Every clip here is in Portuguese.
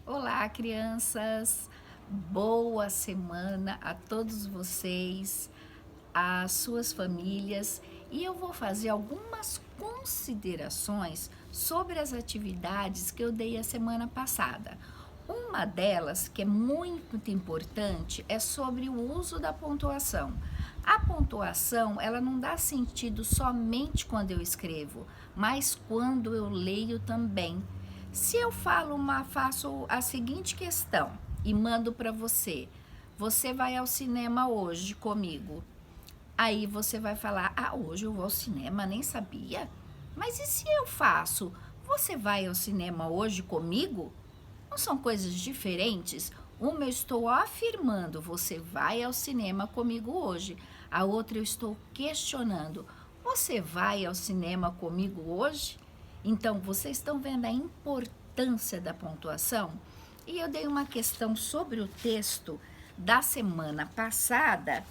Olá, crianças! Boa semana a todos vocês, às suas famílias, e eu vou fazer algumas considerações sobre as atividades que eu dei a semana passada. Uma delas, que é muito importante, é sobre o uso da pontuação. A pontuação, ela não dá sentido somente quando eu escrevo, mas quando eu leio também. Se eu faço a seguinte questão e mando para você: você vai ao cinema hoje comigo? Aí você vai falar: ah, hoje eu vou ao cinema, nem sabia. Mas e se eu faço: você vai ao cinema hoje comigo? Não são coisas diferentes? Uma eu estou afirmando: você vai ao cinema comigo hoje. A outra eu estou questionando: você vai ao cinema comigo hoje? Então, vocês estão vendo a importância da pontuação? E eu dei uma questão sobre o texto da semana passada,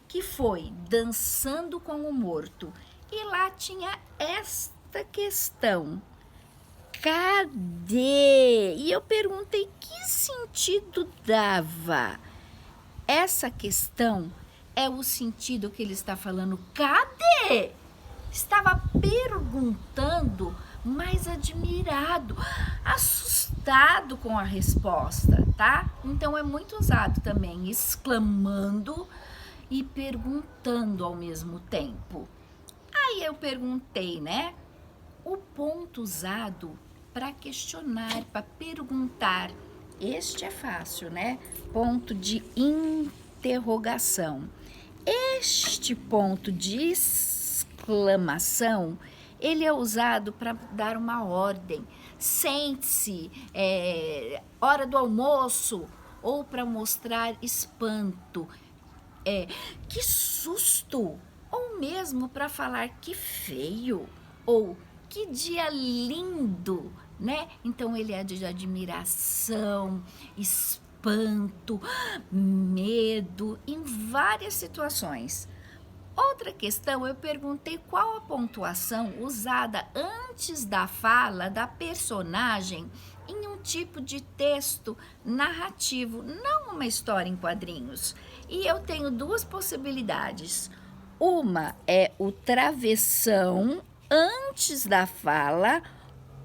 que foi Dançando com o Morto. E lá tinha esta questão: cadê? E eu perguntei que sentido dava. Essa questão é o sentido que ele está falando: cadê? Estava perguntando, mas admirado, assustado com a resposta, tá? Então é muito usado também, exclamando e perguntando ao mesmo tempo. Aí eu perguntei, né? O ponto usado para questionar, para perguntar. Este é fácil, né? Ponto de interrogação. Este ponto de exclamação, ele é usado para dar uma ordem. Sente-se, hora do almoço, ou para mostrar espanto. Que susto! Ou mesmo para falar que feio, ou que dia lindo, né? Então ele é de admiração, espanto, medo, em várias situações. Outra questão, eu perguntei qual a pontuação usada antes da fala da personagem em um tipo de texto narrativo, não uma história em quadrinhos. E eu tenho duas possibilidades. Uma é o travessão antes da fala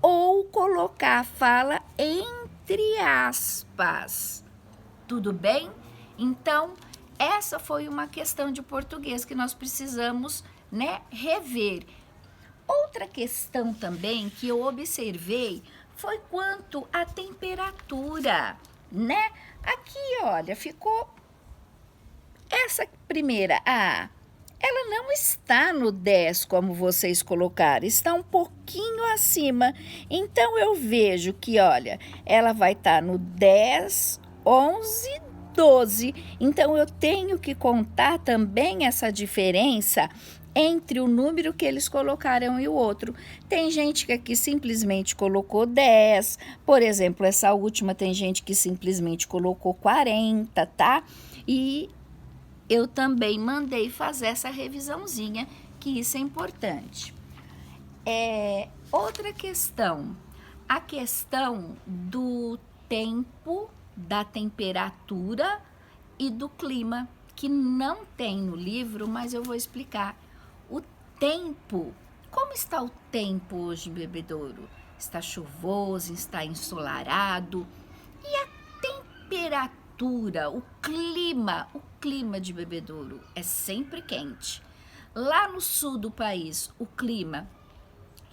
ou colocar a fala entre aspas. Tudo bem? Então, essa foi uma questão de português que nós precisamos, né, rever. Outra questão também que eu observei foi quanto à temperatura, né? Aqui, olha, ficou essa primeira A. Ela não está no 10 como vocês colocaram, está um pouquinho acima. Então eu vejo que, olha, ela vai estar no 10, 11, 12. Então eu tenho que contar também essa diferença entre o número que eles colocaram e o outro. Tem gente que aqui simplesmente colocou 10. Por exemplo, essa última tem gente que simplesmente colocou 40, tá? E eu também mandei fazer essa revisãozinha, que isso é importante. Outra questão, a questão do tempo, da temperatura e do clima, que não tem no livro, mas eu vou explicar. O tempo, como está o tempo hoje em Bebedouro? Está chuvoso, está ensolarado? E a temperatura, o clima de Bebedouro é sempre quente. Lá no sul do país, o clima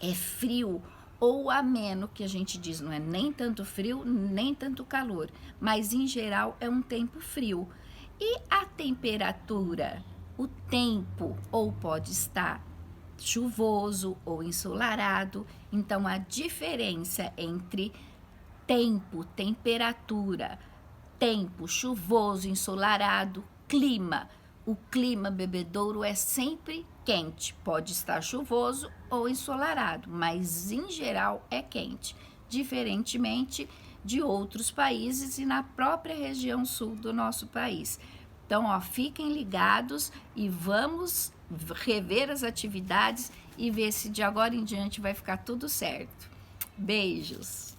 é frio ou ameno, que a gente diz, não é nem tanto frio, nem tanto calor, mas em geral é um tempo frio. E a temperatura, o tempo, ou pode estar chuvoso ou ensolarado. Então a diferença entre tempo, temperatura, tempo chuvoso, ensolarado, clima. O clima bebedouro é sempre quente, pode estar chuvoso ou ensolarado, mas em geral é quente, diferentemente de outros países e na própria região sul do nosso país. Então, ó, fiquem ligados e vamos rever as atividades e ver se de agora em diante vai ficar tudo certo. Beijos!